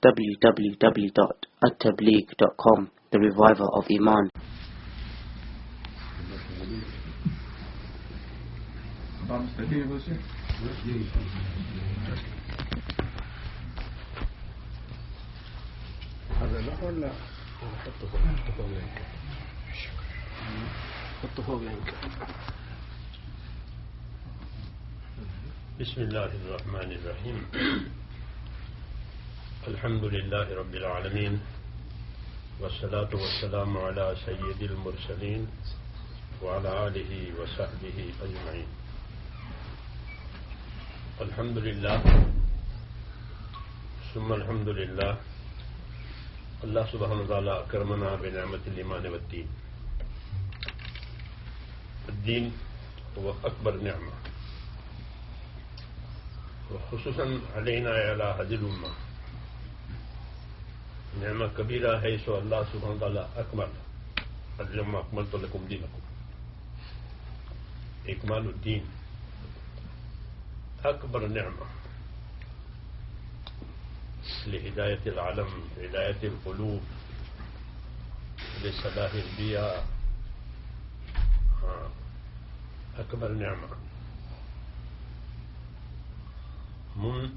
www.attableek.com, the reviver of Iman. بسم الله الرحمن الرحيم. الحمد لله رب العالمين، والصلاة والسلام على سيد المرسلين وعلى آله وصحبه أجمعين. الحمد لله ثم الحمد لله. الله سبحانه وتعالى أكرمنا بنعمة الإيمان والدين. الدين هو أكبر نعمة، وخصوصا علينا على هذه الأمة نعمة كبيرة، حيث الله سبحانه وتعالى أكمل. اليوم أكملت لكم دينكم. إكمال الدين أكبر نعمة لهداية العالم، هداية القلوب، لصلاح البيئة. أكبر نعمة.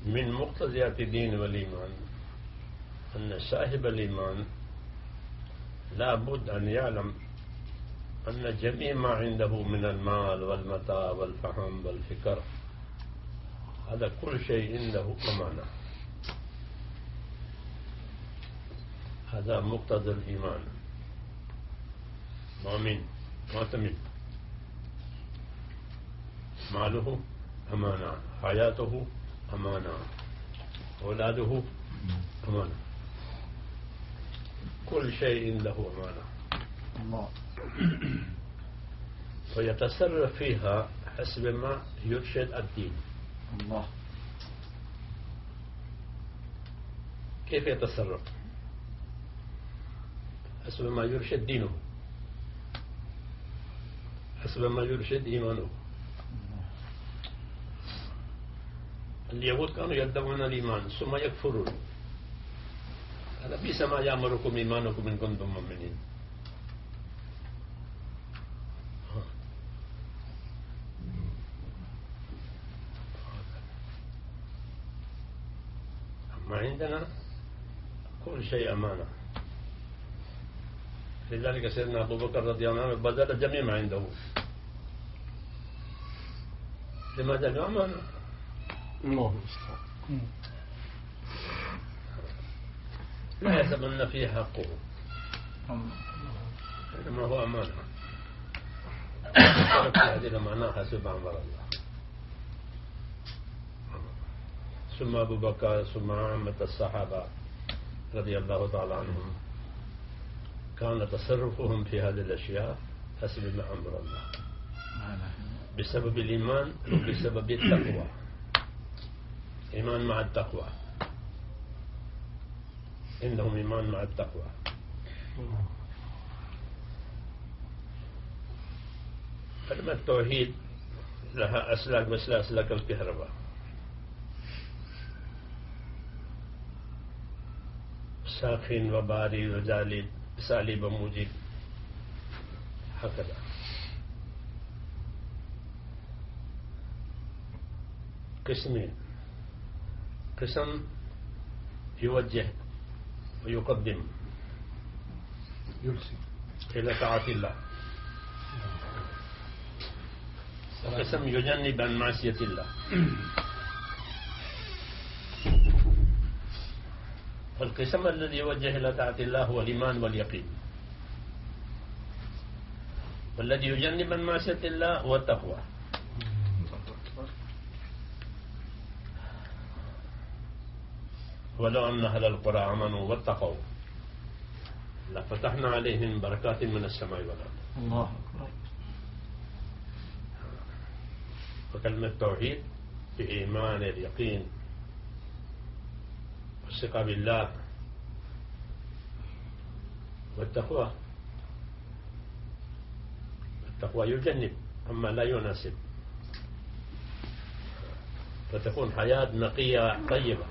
من مقتضيات الدين والإيمان أن صاحب الإيمان لا بد أن يعلم أن جميع ما عنده من المال والمتاع والفهم والفكر، هذا كل شيء عنده أمانة. هذا مقتضى الإيمان. مؤمن معتمد، ماله أمانة، حياته أمانة، أولاده أمانة، كل شيء عنده أمانة. الله. ويتصرف فيها حسب ما يرشد الدين. الله. كيف يتصرف؟ حسب ما يرشد دينه، حسب ما يرشد إيمانه. اليهود كانوا يدعون الإيمان ثم يكفرون. هذا بئس ما يأمركم إيمانكم إن كنتم مؤمنين. أما عندنا كل شيء أمانة. لذلك سيدنا أبو بكر رضي الله عنه بذل جميع ما عنده. لماذا؟ الأمانة. الله المستعان. لا يتمنى فيه حقه، إنما هو أمانة. هذه الأمانة حسب أمر الله. ثم أبو بكر ثم عامة الصحابة رضي الله تعالى عنهم كان تصرفهم في هذه الأشياء حسب ما أمر الله، بسبب الإيمان وبسبب التقوى. إيمان مع التقوى، عندهم إيمان مع التقوى. كلمة التوحيد لها أسلاك مثل أسلاك الكهرباء. ساخن وباري وجالب سالب وموجب، هكذا. قسمين: قسم يوجه ويقدم إلى طاعة الله، وقسم يجنب عن معصية الله. القسم الذي يوجه إلى طاعة الله هو الإيمان واليقين، والذي يجنب عن معصية الله هو التقوى. ولو أن أهل القرى آمنوا واتقوا لفتحنا عليهم بركات من السماء والأرض. الله أكبر. وكلمة التوحيد بإيمان اليقين والثقة بالله والتقوى. التقوى يجنب أما لا يناسب، فتكون حياة نقية طيبة.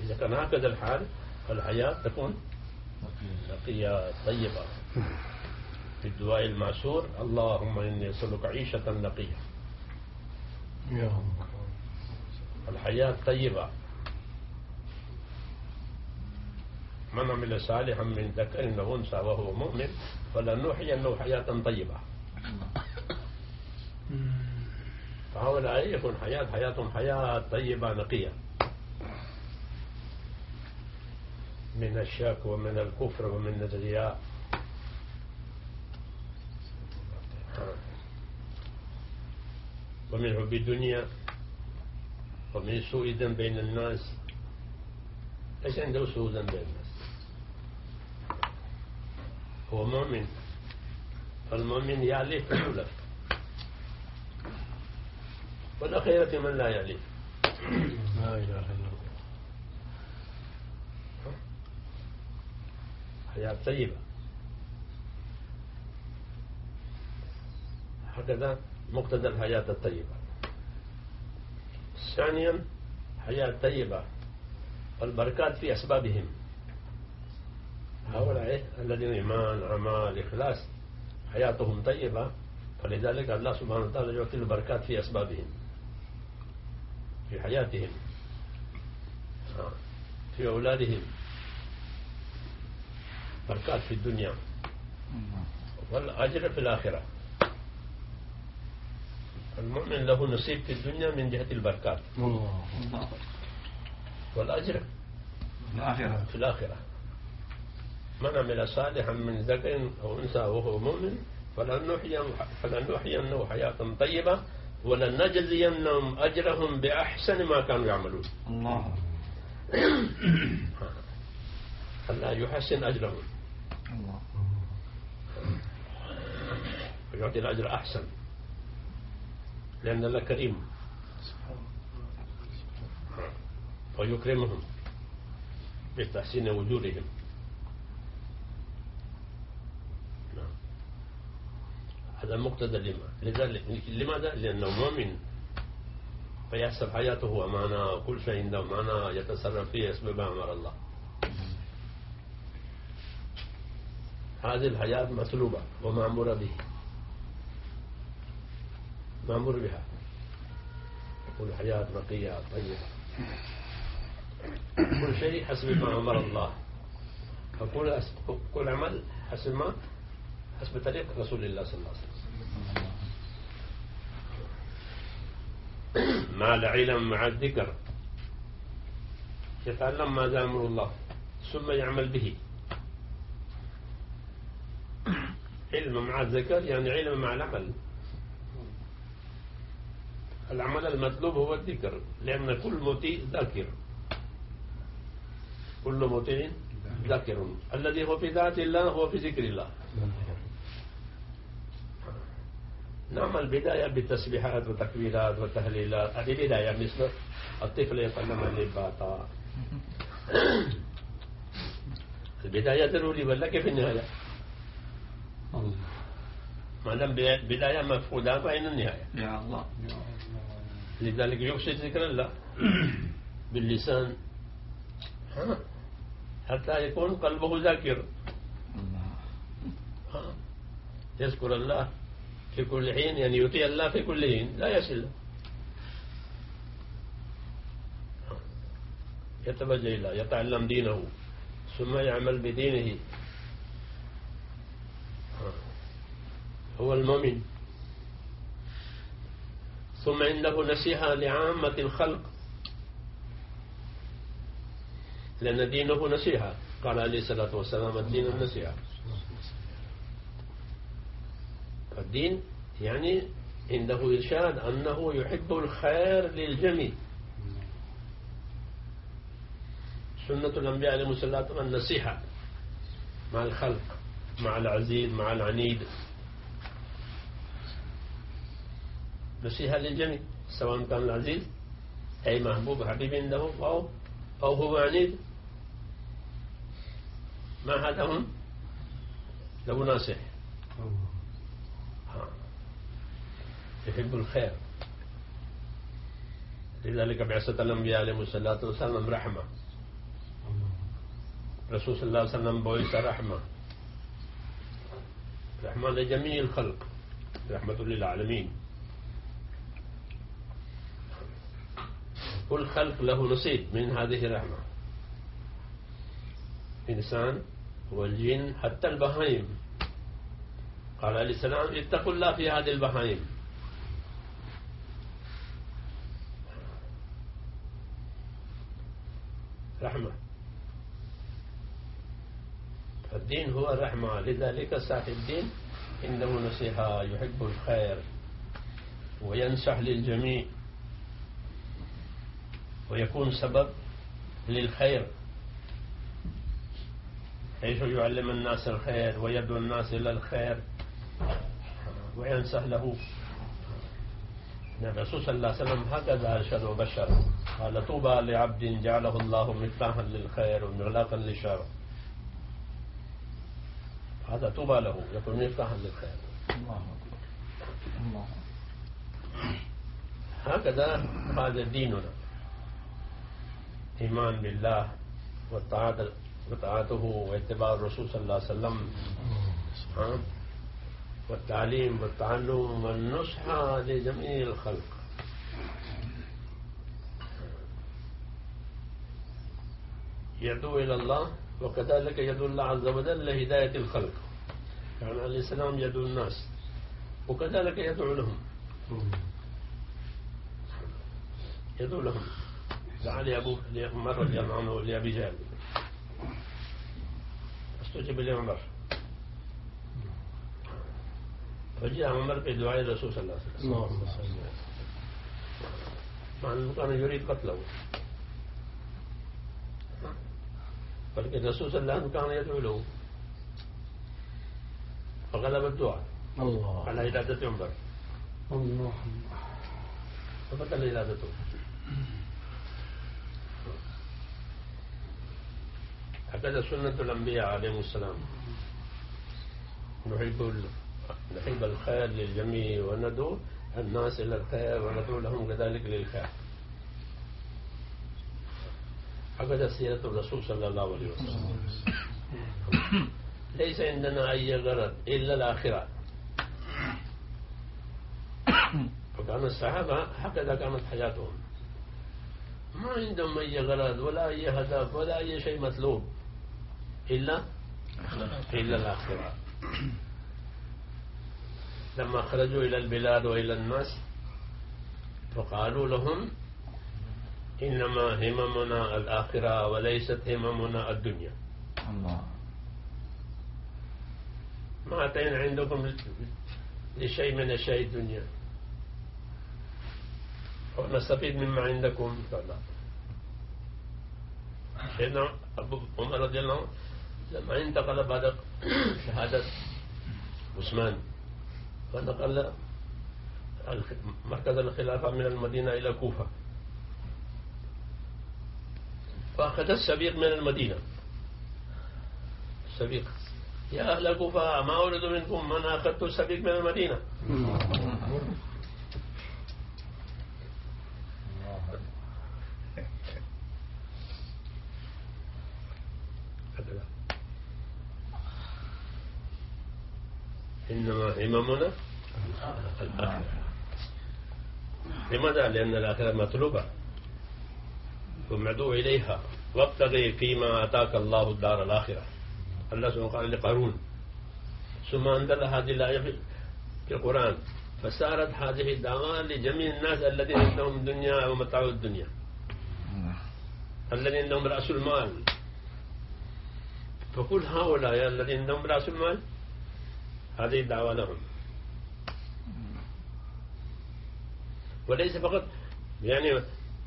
إذا كان هكذا الحال فالحياة تكون نقية طيبة. في الدعاء المعسور: اللهم إني أسألك عيشة نقية. الحياة طيبة. من عمل صالحا من ذكر أو أنثى وهو مؤمن فلنحيينه حياة طيبة. فهؤلاء يكون حياتهم حياة طيبة نقية من الشك ومن الكفر ومن الرياء. ومن حب الدنيا ومن سوء ذنب بين الناس. ليس عنده سوء ذنب بين الناس، هو مؤمن، فالمؤمن يألف ويؤلف، والأخيرة من لا يألف. لا إله إلا الله. حياة طيبة. هكذا مقتضى الحياة الطيبة. ثانيا حياة طيبة والبركات في أسبابهم. هؤلاء الذين إيمان أعمال إخلاص حياتهم طيبة، فلذلك الله سبحانه وتعالى يعطي البركات في أسبابهم، في حياتهم، في أولادهم، بركات في الدنيا والأجر في الآخرة. المؤمن له نصيب في الدنيا من جهة البركات، والأجر في الآخرة. من عمل صالحا من ذكر أو أنثى وهو مؤمن فلنحيينه حياة طيبة ولنجزينهم أجرهم بأحسن ما كانوا يعملون. الله. الله يحسن أجرهم، الله. ويعطي الأجر أحسن، لأن الله كريم ويكرمهم بتحسين وجودهم. هذا مقتضى الإيمان. لماذا؟ لأنه مؤمن فيحسب حياته أمانة، وكل شيء عنده أمانة يتصرف فيه حسب ما أمر الله. هذه الحياة مطلوبة ومأمورة به، مأمور بها. كل حياة نقية طيبة، كل شيء حسب ما أمر الله، كل عمل حسب طريق رسول الله صلى الله عليه وسلم. مع العلم مع الذكر، يتعلم ماذا أمر الله ثم يعمل به. علم مع الذكر يعني علم مع العمل. العمل المطلوب هو الذكر، لأن كل مطيع ذاكر، كل مطيع ذاكر. الذي هو في ذات الله هو في ذكر الله. نعمل بداية بالتسبيحات وتكبيرات وتهليلات، هذه بداية، مثل الطفل يتعلم النباتة. البداية ضروري، ولا كيف النهاية؟ ما دام بداية مفقودة فأين النهاية؟ يا الله. لذلك يقصد ذكر الله باللسان حتى يكون قلبه ذاكر، يذكر الله في كل حين، يعني يطيع الله في كل حين، لا يصل، يتوجه الله، يتعلم دينه ثم يعمل بدينه. هو المؤمن. ثم عنده نصيحة لعامة الخلق، لأن دينه نصيحة. قال عليه الصلاة والسلام: الدين النصيحة. الدين يعني عنده إرشاد أنه يحب الخير للجميع. سنة الأنبياء عليهم الصلاة النصيحة مع الخلق، مع العزيز مع العنيد، نصيحة للجميع، سواء كان العزيز أي محبوب حبيب عنده أو هو عنيد. ما هذا هم له ناصح، يحب الخير. لذلك بعثة الأنبياء عليهم الصلاة والسلام رحمة الرسول صلى الله عليه وسلم بعث رحمة لجميع الخلق، رحمة للعالمين. كل خلق له نصيب من هذه الرحمة، الإنسان والجن حتى البهائم. قال عليه السلام اتقوا الله في هذه البهائم. رحمة، الدين هو الرحمة. لذلك صاحب الدين عنده نصيحة، يحب الخير وينصح للجميع ويكون سبب للخير، حيث يعلم الناس الخير ويدعو الناس إلى الخير وينصح له. الرسول صلى الله عليه وسلم هكذا أرشد وبشر، قال طوبى لعبد جعله الله مفتاحا للخير ومغلاقا للشر. هذا طوبى له، يكون مفتاحا للخير. الله. هكذا هذا ديننا، إيمان بالله وطاعته واتباع الرسول صلى الله عليه وسلم، والتعليم والتعلم والنصح لجميع الخلق. يدعو إلى الله، وكذلك يدعو الله عز وجل لهداية الخلق. كان عليه السلام يدعو الناس وكذلك يدعو لهم، يدعو لهم. دعا عمر رضي الله عنه لأبي جهل، استجب لعمر، فجاء عمر بدعاء الرسول صلى الله عليه وسلم، مع أنه كان يريد قتله، ولكن الرسول صلى الله عليه وسلم كان يدعو له، فغلب الدعاء على إرادة عمر، فبطل إرادته. هكذا سنة الأنبياء عليهم السلام، نحب الخير للجميع وندعو الناس إلى الخير وندعو لهم كذلك للخير. هكذا سيرة الرسول صلى الله عليه وسلم. ليس عندنا أي غرض إلا الآخرة. وكان الصحابة هكذا كانت حياتهم، ما عندهم أي غرض ولا أي هدف ولا أي شيء مطلوب إلا الآخرة. لما خرجوا إلى البلاد وإلى الناس فقالوا لهم إنما هممنا الآخرة وليست هممنا الدنيا. ما أتينا عندكم لشيء من الشيء الدنيا ونستفيد مما عندكم. سيدنا أبو عمر رضي الله عنه لما انتقل بعد شهادة عثمان ونقل مركز الخلافة من المدينة إلى الكوفة، فأخذ السبيق من المدينة. السبيق يا أهل الكوفة ما أريد منكم، من أخذت السبيق من المدينة. إنما هممنا الآخرة. لماذا؟ لأن الآخرة مطلوبة ومدعو إليها، وابتغي فيما آتاك الله الدار الآخرة. الله سبحانه قال لقارون، ثم أنزل هذه الآية في القرآن، فصارت هذه الدعوة لجميع الناس الذين عندهم دنيا ومتاع الدنيا، الذين عندهم رأس المال. فكل هؤلاء الذين عندهم رأس المال هذه الدعوة لهم، وليس فقط يعني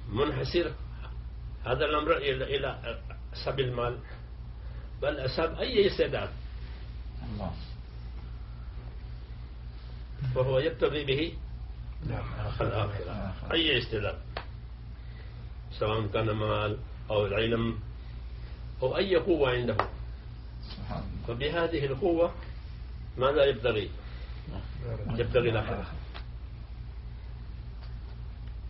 منحصر هذا الأمر إلى أصحاب المال، بل أصحاب أي استعداد فهو يبتغي به الآخرة. أي استعداد، سواء كان مال أو العلم أو أي قوة عنده، فبهذه القوة ماذا يبتغي؟ يبتغي الآخرة.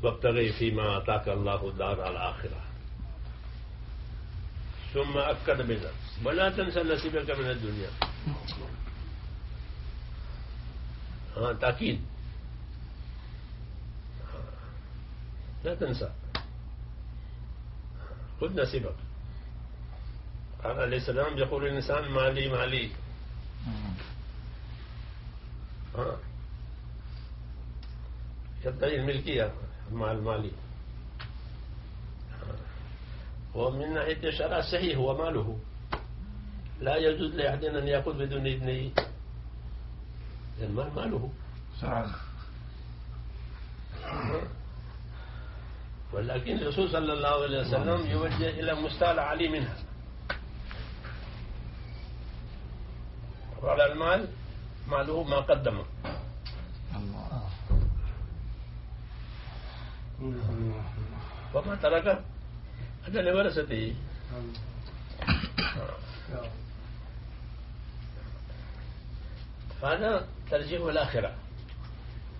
وابتغي فيما آتاك الله الدار الآخرة، ثم أكد بذلك ولا تنسى نصيبك من الدنيا. تأكيد لا تنسى، خذ نصيبك. قال عليه السلام يقول الإنسان مالي مالي، يدعي الملكية مع المالي. ومن ناحية الشرع الصحيح هو ماله، لا يجوز لأحد أن يأخذ بدون إذنه، المال ماله. ولكن الرسول صلى الله عليه وسلم يوجه إلى مستعلى علي منها. وعلى المال ماله ما قدمه. وما ترك هذا لورثته. هذا ترجيح الآخرة.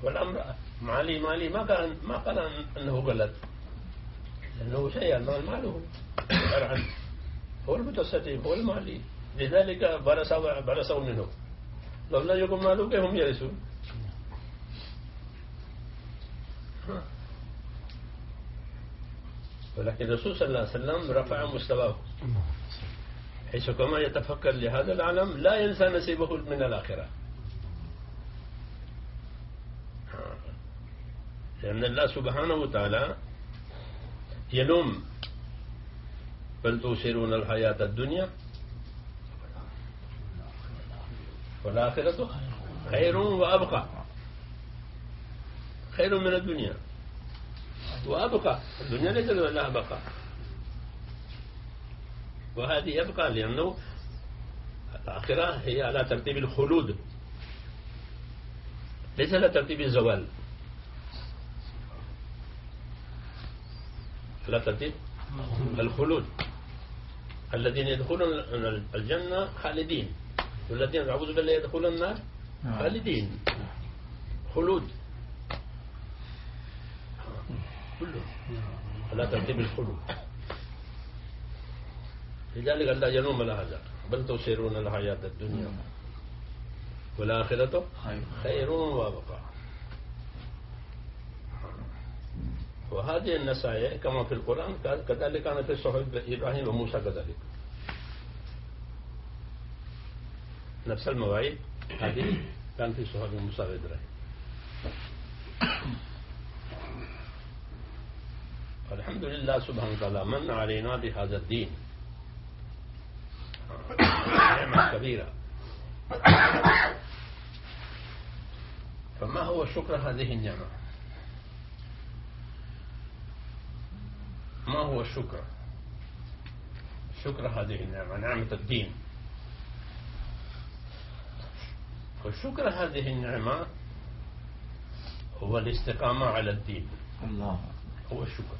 والأمر مالي ما قال أنه غلط، لأنه شيء المال ماله شرعا، هو المتصرف هو المالي، لذلك برسوا منه. لو لا يكون ماله كيف هم يرثون؟ ولكن الرسول صلى الله عليه وسلم رفع مستواه، حيث كما يتفكر لهذا العالم لا ينسى نصيبه من الآخرة. لأن الله سبحانه وتعالى يلوم بل تؤثرون الحياة الدنيا والآخرة خير وأبقى. خير من الدنيا وأبقى. الدنيا ليس لها بقاء، وهذه يبقى، لأنه الآخرة هي على ترتيب الخلود ليس على ترتيب الزوال، على ترتيب الخلود. الذين يدخلون الجنة خالدين، والذين أعوذ بالله يدخلون النار خالدين، خلود كله على ترتيب الخلود. لذلك لا يلوم هذا بل تؤثرون الحياة الدنيا والآخرة خير وأبقى. وهذه النصائح كما في القرآن كذلك كانت في صحف إبراهيم وموسى، كذلك نفس المواعيد هذه كان في صحف موسى وإبراهيم. الحمد لله سبحانه وتعالى من علينا بهذا الدين، نعمة كبيرة. فما هو شكر هذه النعمة؟ ما هو الشكر؟ شكر هذه النعمة، نعمة الدين. وشكر هذه النعمة هو الاستقامة على الدين. الله هو الشكر.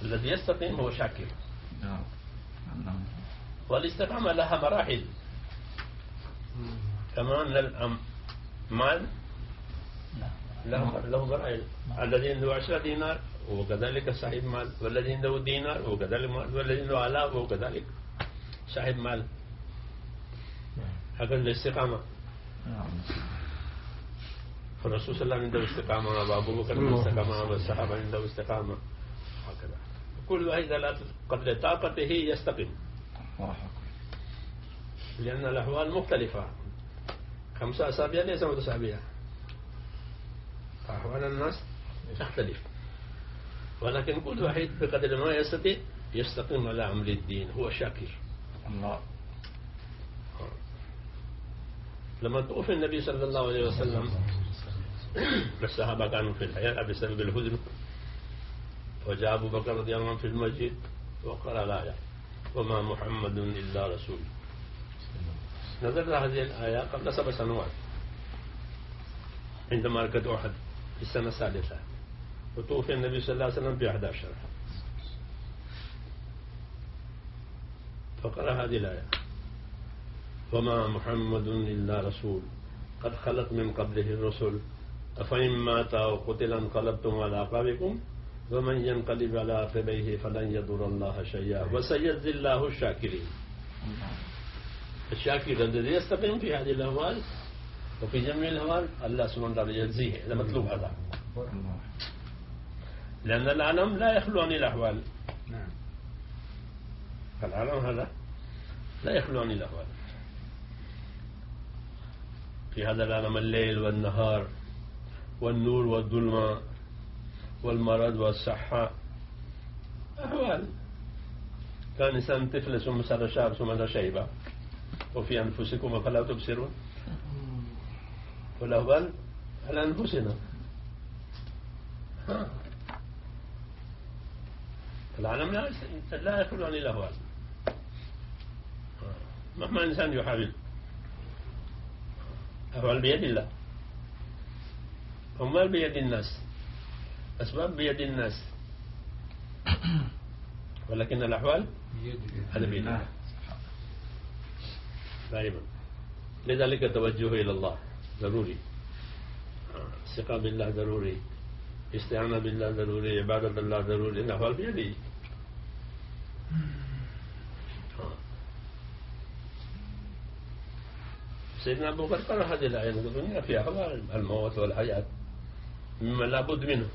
الذي يستقيم هو شاكر. والاستقامة لها مراحل، كمان المال له مراحل. الذي عنده 10 دينار وكذلك صاحب مال، والذي عنده دينار وكذلك مال، والذي عنده آلاف وكذلك صاحب مال. هكذا الاستقامة. فالرسول صلى الله عليه وسلم عنده استقامة، وأبو بكر عنده استقامة، والصحابة عنده استقامة، هكذا. كل واحد على قدر طاقته يستقيم، لأن الأحوال مختلفة. 5 أصابع ليس متشابهة، أحوال الناس تختلف، ولكن كل واحد بقدر ما يستطيع يستقيم على أمر الدين. هو شاكر. الله. لما توفي النبي صلى الله عليه وسلم الصحابة كانوا في الحياة بسبب الحزن، وجاء أبو بكر رضي الله عنه في المسجد وقرأ الآية وما محمد إلا رسول. نزلت هذه الآية قبل 7 سنوات عند معركة أحد في السنة السادسة، وتوفي النبي صلى الله عليه وسلم في 11. فقرأ هذه الآية وما محمد إلا رسول قد خلت من قبله الرسل أفإن مات أو قتل انقلبتم على أعقابكم ومن ينقلب على عقبيه فلن يضر الله شيئا وسيجزي الله الشاكرين. الشاكر الذي يستقيم في هذه الأحوال وفي جميع الأحوال الله سبحانه وتعالى يجزيه. هذا مطلوب هذا، لأن العالم لا يخلو عن الأحوال. العالم هذا لا يخلو عن الأحوال. في هذا العالم الليل والنهار والنور والظلمة والمرض والصحة أحوال. كان إنسان طفل ثم صار شاب ثم صار شيبة وفي أنفسكم أفلا تبصرون. والأحوال على أنفسنا. العالم لا يخلو عن الأحوال مهما إنسان يحاول. أحوال بيد الله، أموال بيد الناس، أسباب بيد الناس، ولكن الأحوال هذا بيد الله دائما. لذلك التوجه إلى الله ضروري، الثقة بالله ضروري، استعانة بالله ضروري، عبادة الله ضروري. الأحوال بيده. سيدنا أبو بكر قرأ هذه الآية: الدنيا فيها أحوال، الموت والحياة مما لا بد منه،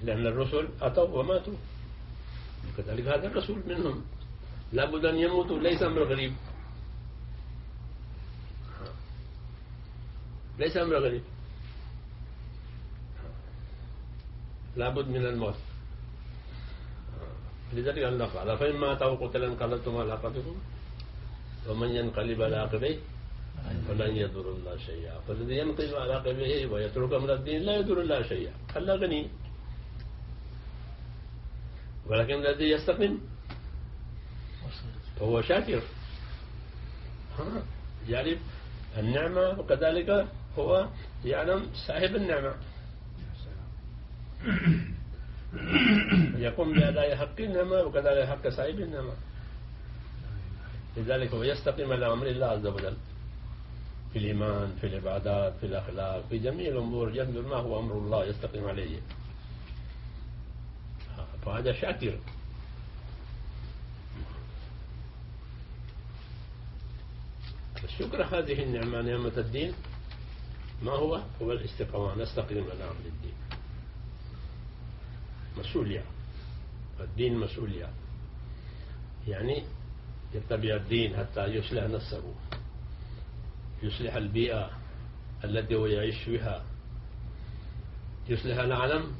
لأن الرسل أتوا وماتوا، كذلك هذا الرسول منهم لا بد أن يموتوا، ليس أمر غريب، ليس أمر غريب، لا بد من الموت. لذلك الله قال: فإما أتوا قتلا انقلبتم على عقبكم ومن ينقلب على عقبيه فلن يضر الله شيئا. فالذي ينقلب على عقبيه ويترك أمر الدين لا يضر الله شيئا. الله غني، ولكن الذي يستقيم فهو شاكر، يعرف النعمة وكذلك هو يعلم صاحب النعمة، يقوم بأداء حق النعمة وكذلك حق صاحب النعمة. لذلك هو يستقيم على أمر الله عز وجل في الإيمان، في العبادات، في الأخلاق، في جميع الأمور، ينظر ما هو أمر الله يستقيم عليه، فهذا شاكر. الشكر هذه النعمة، نعمة الدين، ما هو الاستقامة، نستقيم على أمر الدين. مسؤولية، الدين مسؤولية، يعني يتبع الدين حتى يصلح نفسه، يصلح البيئة التي هو يعيش فيها، يصلح العالم،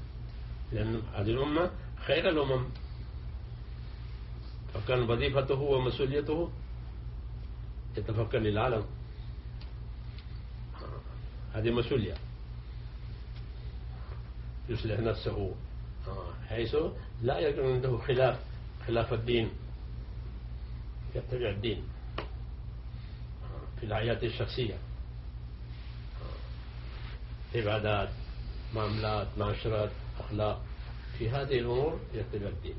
لأن هذه الأمة خير الأمم، فكان وظيفته ومسؤوليته يتفكر للعالم. هذه مسؤولية، يصلح نفسه حيث لا يكون عنده خلاف الدين، يتبع الدين في الحياة الشخصية، عبادات، معاملات، معاشرات، أخلاق، في هذه الأمور يتبع الدين،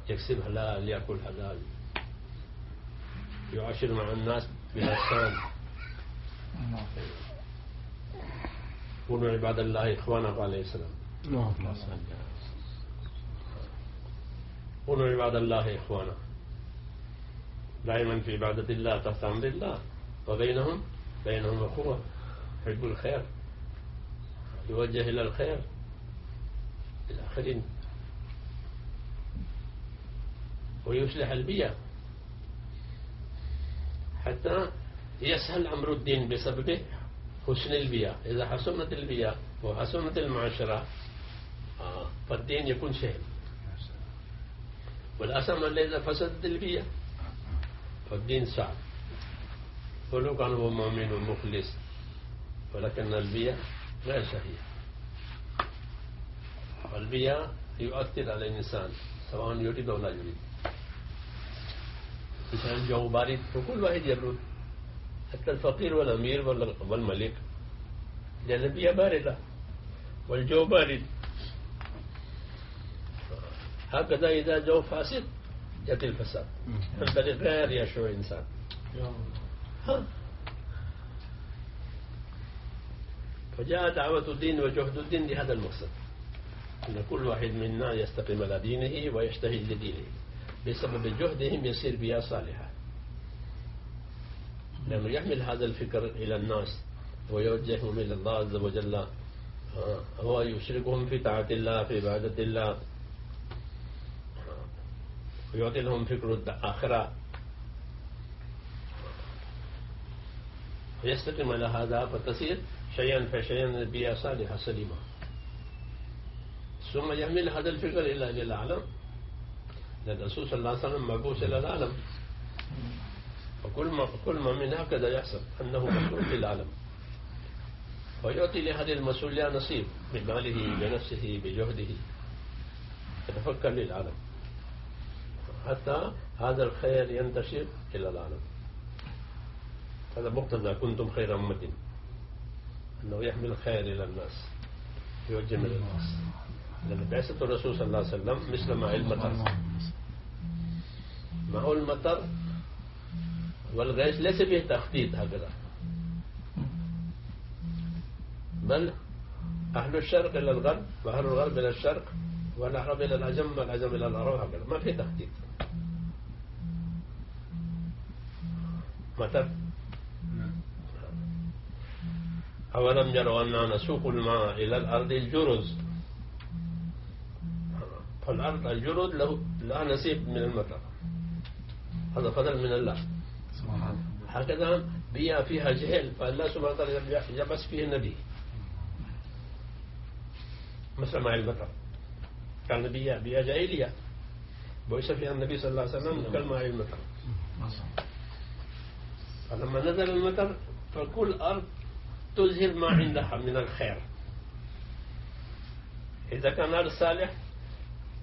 يكسب حلال، يأكل حلال، يعاشر مع الناس بالإحسان. كونوا عباد الله إخوانا عليه السلام. كونوا عباد الله إخوانا، دائما في عبادة الله تحت أمر الله، وبينهم أخوة، يحب الخير، يوجه إلى الخير الآخرين، ويصلح البيئة حتى يسهل أمر الدين بسبب حسن البيئة. إذا حسنت البيئة وحسنت المعاشرة فالدين يكون سهل. والأسم إذا فسدت البيئة فالدين صعب، ولو كان هو مؤمن ومخلص، ولكن البيئة غير صحيحة. البيئة يؤثر على الإنسان سواء يريد أو لا يريد. مثلا الجو بارد فكل واحد يبرد، حتى الفقير والأمير والملك، لأن البيئة باردة والجو بارد. هكذا إذا جو فاسد يأتي الفساد، فالبلد غير يشعر الإنسان. فجاء دعوة الدين وجهد الدين لهذا المقصد، أن كل واحد منا يستقيم على دينه ويجتهد لدينه، بسبب جهدهم يصير بها صالحة. لما يحمل هذا الفكر إلى الناس ويوجههم إلى الله عز وجل، هو يشركهم في طاعة الله في عبادة الله، ويعطي لهم فكر الآخرة، ويستقيم على هذا فتصير شيئا فشيئا بيئة صالحة سليمة. ثم يحمل هذا الفكر إلى العالم، لأن الرسول صلى الله عليه وسلم مبعوث إلى العالم، وكل ما من هكذا يحسب أنه مسؤول للعالم، ويعطي لهذه المسؤولية نصيب بماله بنفسه بجهده، يتفكر للعالم حتى هذا الخير ينتشر إلى العالم. هذا مقتضى كنتم خير أمة، أنه يحمل الخير إلى الناس يوجه إلى الناس. لأن بعثة الرسول صلى الله عليه وسلم مثل ماء المطر، ماء المطر والغيث ليس فيه تخطيط هكذا، بل أهل الشرق إلى الغرب وأهل الغرب إلى الشرق والعرب إلى العجم والعجم إلى العرب، هكذا ما في تخطيط. مطر. أولم يروا أننا نسوق الماء إلى الأرض الجرز، فالأرض الجرز له نصيب من المطر، هذا فضل من الله. هكذا بيئة فيها جهل، فالله سبحانه وتعالى يبعث فيه النبي مثل ماء المطر. كان بيئة جاهلية بعث فيها النبي صلى الله عليه وسلم كالماء المطر. فلما نزل المطر فكل أرض تظهر ما عندها من الخير. إذا كان أرض صالح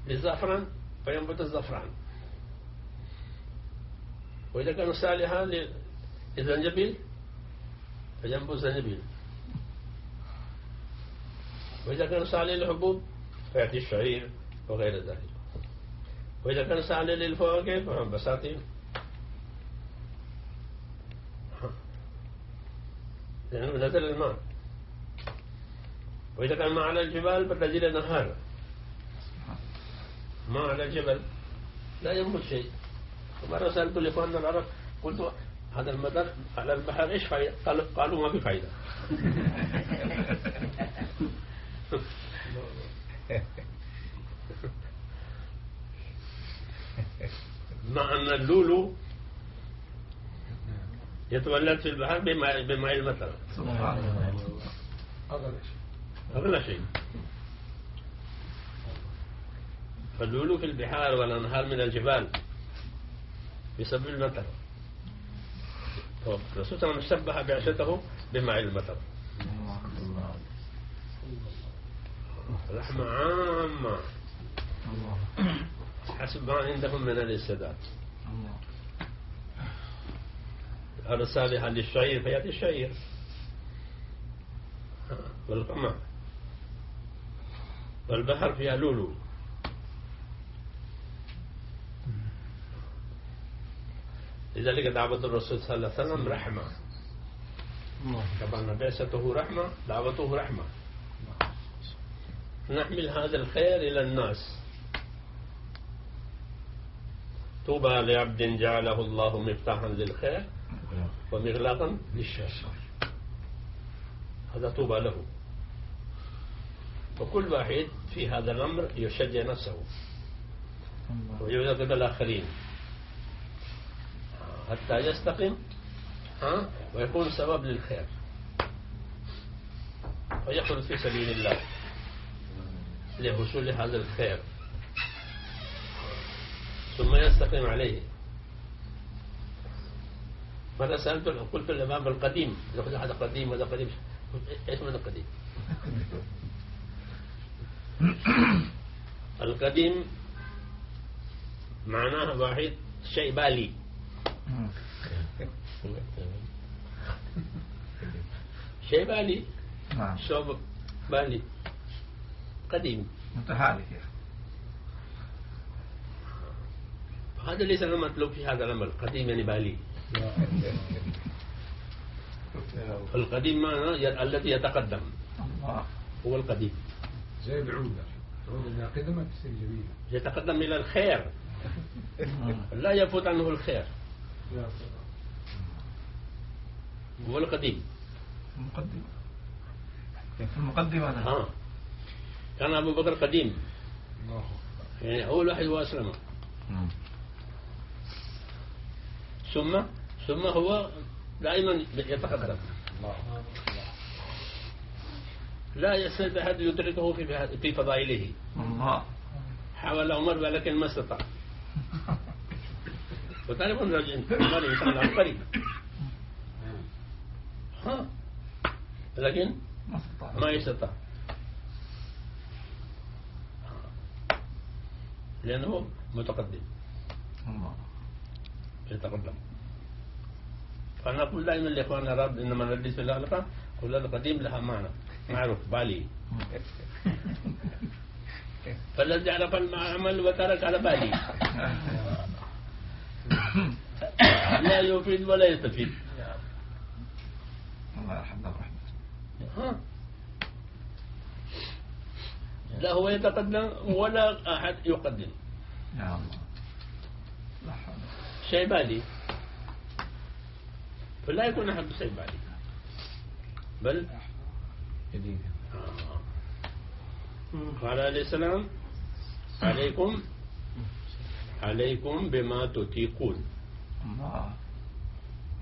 للزعفران فينبت الزعفران، وإذا كان صالحا للزنجبيل فينبت الزنجبيل، وإذا كان صالح للحبوب فيأتي الشعير وغير ذلك، وإذا كان صالح للفواكه فهم بساتين، لأنه نزل الماء. وإذا كان ما على الجبال فتجد نهار، ما على الجبل لا ينبت شيء. مرة سألت لإخواننا العرب قلت هذا المطر على البحر إيش فايدة؟ قالوا ما في فايدة. مع أن اللولو يتولد في البحر بماء المطر، أغلى شيء. فاللولو في البحار والأنهار من الجبال بسبب المطر. الرسول صلى الله عليه وسلم شبه بعثته بماء المطر. رحمة عامة حسب ما عندهم من الاستعداد. الأرض صالحة للشعير فيأتي الشعير والقمح، والبحر فيها لولو. لذلك دعوة الرسول صلى الله عليه وسلم رحمة، طبعا بعثته رحمة، دعوته رحمة. نحمل هذا الخير إلى الناس. طوبى لعبد جعله الله مفتاحا للخير ومغلاقا للشر، هذا طوبى له. وكل واحد في هذا الأمر يشجع نفسه ويرغب الآخرين حتى يستقيم ويكون سبب للخير ويخرج في سبيل الله لحصول هذا الخير، ثم يستقيم عليه. مرة سألت قلت الإمام القديم، هذا قديم هذا قديم، إيش من القديم؟ القديم معناه واحد شيء بالي، شيء بالي، شوب بالي، قديم متحالف. هذا ليس المطلوب في هذا الأمر. قديم يعني بالي. القديم معناه الذي يتقدم، هو القديم. زي العودة إذا قدمت تصير جميلة. يتقدم إلى الخير لا يفوت عنه الخير. هو القديم. المقدمة كان أبو بكر قديم، يعني أول واحد هو أسلم. ثم هو دائما يتقدم، لا يستطيع أحد يدركه في فضائله. حاول عمر ولكن ما استطاع. وتعرف أن الإنسان عبقري، لكن ما يستطاع لأنه متقدم يتقدم. فأنا أقول دائما لإخواننا رب إنما ندرس في الألقى كل القديم لها معنى معروف بالي. فالذي عرف العمل وترك على بالي لا يفيد ولا يستفيد. الله يرحمه الرحمة. لا هو يتقدم ولا أحد يقدم. يا الله. شيء بالي فلا يكون أحد شيء بالي بل جديد. قال عليه السلام عليكم بما تطيقون. الله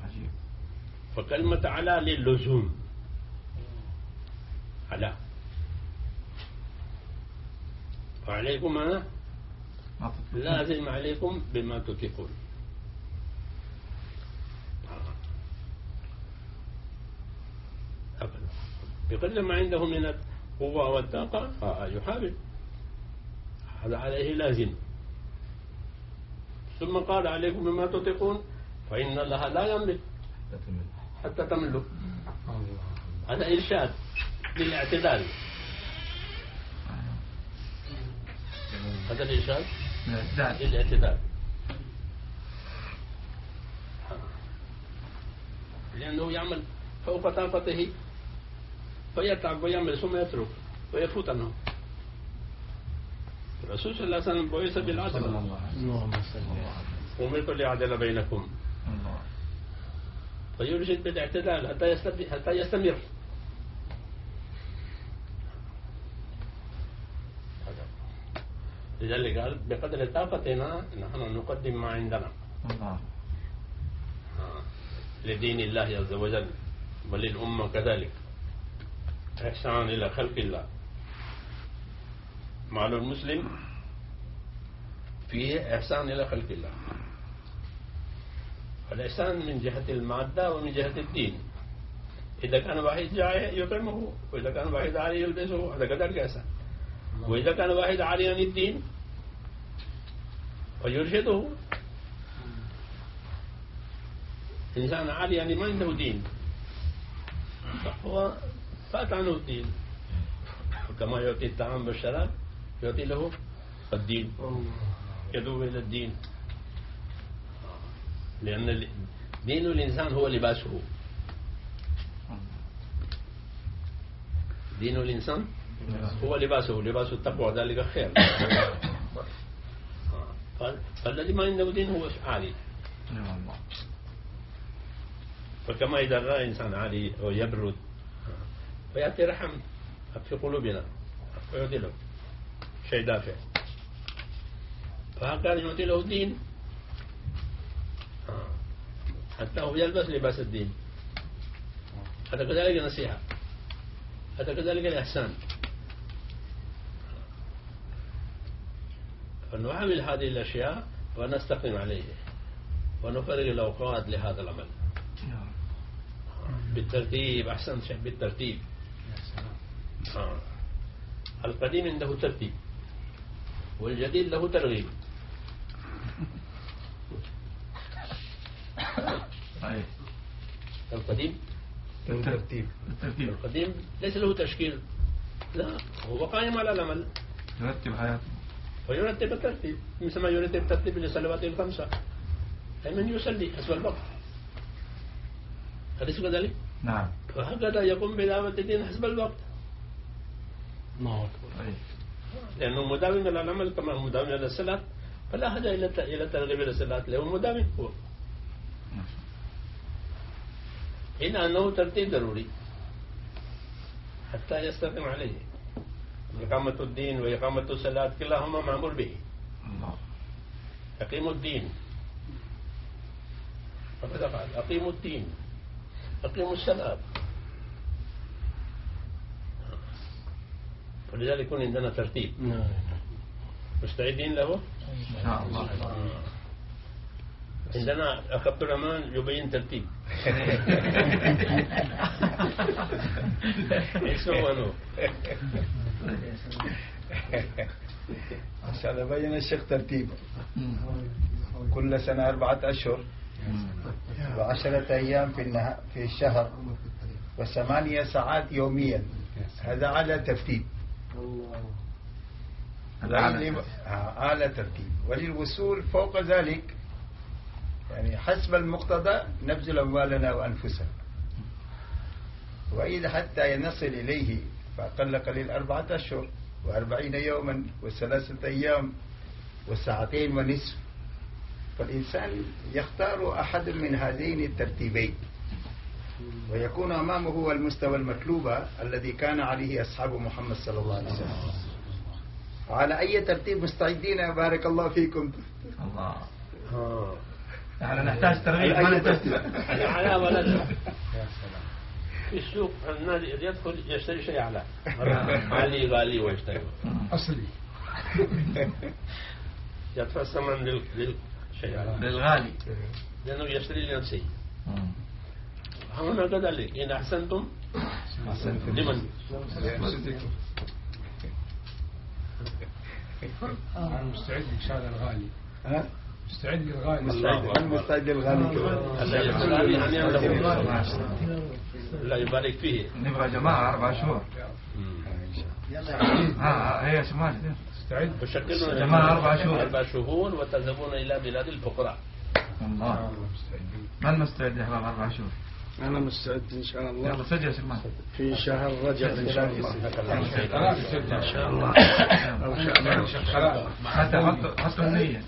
عجيب. فكلمة على للزوم، على فعليكم أنا لازم عليكم بما تطيقون. بقدر ما عنده من القوة والطاقة يحاول، هذا عليه لازم. ثم قال عليكم بما تطيقون فإن الله لا يملك حتى تملوا. هذا إرشاد للاعتدال. هذا الإرشاد للاعتدال، لأنه يعمل فوق طاقته فيتعب ويعمل ثم يترك ويفوت عنه. الرسول صلى الله عليه وسلم بعث بالعدل، أمرت لأعدل بينكم، فيرشد بالاعتدال حتى يستمر. لذلك قال بقدر طاقتنا نحن نقدم ما عندنا لدين الله عز وجل وللأمة كذلك، إحسان إلى خلق الله. مال المسلم فيه إحسان إلى خلق الله، والإحسان من جهة المادة ومن جهة الدين. إذا كان واحد جائع يطعمه، وإذا كان واحد عاري يلبسه، هذا كذلك إحسان. وإذا كان واحد عاري عن الدين فيرشده. إنسان عاري يعني ما عنده دين هو فات عنه الدين، وكما يعطي الطعام والشراب يعطي له الدين، يدعو إلى الدين، لأن دين الإنسان هو لباسه. دين الإنسان هو لباسه، لباس التقوى ذلك خير. فالذي ما عنده دين هو عالي. فكما إذا رأى إنسان عالي ويبرد فيأتي رحم في قلوبنا ويعطي له شيء دافع، فهكذا يعطي له الدين حتى هو يلبس لباس الدين. هذا كذلك نصيحة، هذا كذلك الإحسان. فنعمل هذه الأشياء ونستقيم عليه ونفرغ الأوقات لهذا العمل بالترتيب. أحسن شيء بالترتيب. القديم عنده ترتيب والجديد له ترغيب. القديم الترتيب. القديم ليس له تشكيل، لا هو قائم على العمل، يرتب حياته ويرتب الترتيب مثل ما يرتب ترتيب للصلوات الخمسة. من يصلي حسب الوقت، أليس كذلك؟ نعم. فهكذا يقوم بدعوة الدين حسب الوقت. الله أكبر. لأنه مداوم على العمل كما هو مداوم على الصلاة، فلا حاجة إلى ترغيب الصلاة له مداوم هو. هنا أنه ترتيب ضروري حتى يستقيم عليه. إقامة الدين وإقامة الصلاة كلاهما معمول به. أقيموا الدين، فقد قال أقيموا الدين، أقيموا الصلاة. ولذلك يكون عندنا ترتيب. مستعدين له؟ إن شاء الله. عندنا أخ عبد الرحمن يبين ترتيب. إيش هو أنه؟ عشان أبين الشيخ ترتيب. كل سنة 4 أشهر و10 أيام في الشهر و8 ساعات يوميا. هذا على ترتيب. على ترتيب. وللوصول فوق ذلك يعني حسب المقتضى نبذل أموالنا وأنفسنا، وإذا حتى نصل إليه فأقل قليل 4 أشهر و40 يوما و3 أيام وساعتين ونصف. فالإنسان يختار أحد من هذين الترتيبين ويكون أمامه هو المستوى المطلوب الذي كان عليه أصحاب محمد صلى الله عليه وسلم. على أي ترتيب مستعدين؟ بارك الله فيكم. الله. يعني نحتاج ترغيب. على ولا في السوق الناس يدخل يشتري شيء على غالي غالي ويشتري أصلي يدفع الثمن للشيء للغالي لأنه يشتري لنفسه. هنا كذلك إن أحسنتم لمن؟ أنا مستعد لشهادة الغالي. مستعد للغالي. مستعد للغالي. لا يبارك فيه. نبغى جماعة 4 شهور. هي شمال. مستعد. وشكلنا جماعة 4 شهور. 4 شهور وتذهبون إلى بلاد الفقراء. الله. من مستعد يا أحباب 4 شهور؟ أنا مستعد إن شاء الله. يلا سجل يا شمال. في شهر رجب إن شاء الله. إن شاء الله. أو شاء حتى حطوا النية.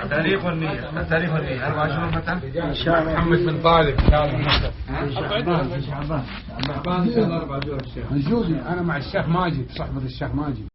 التاريخ والنية. التاريخ والنية 4 شهور متى؟ إن شاء الله. محمد بن طالب إن شاء الله. شعبان. شعبان إن شاء الله 4 شهور. الجودي أنا مع الشيخ ماجد، صحبة الشيخ ماجد.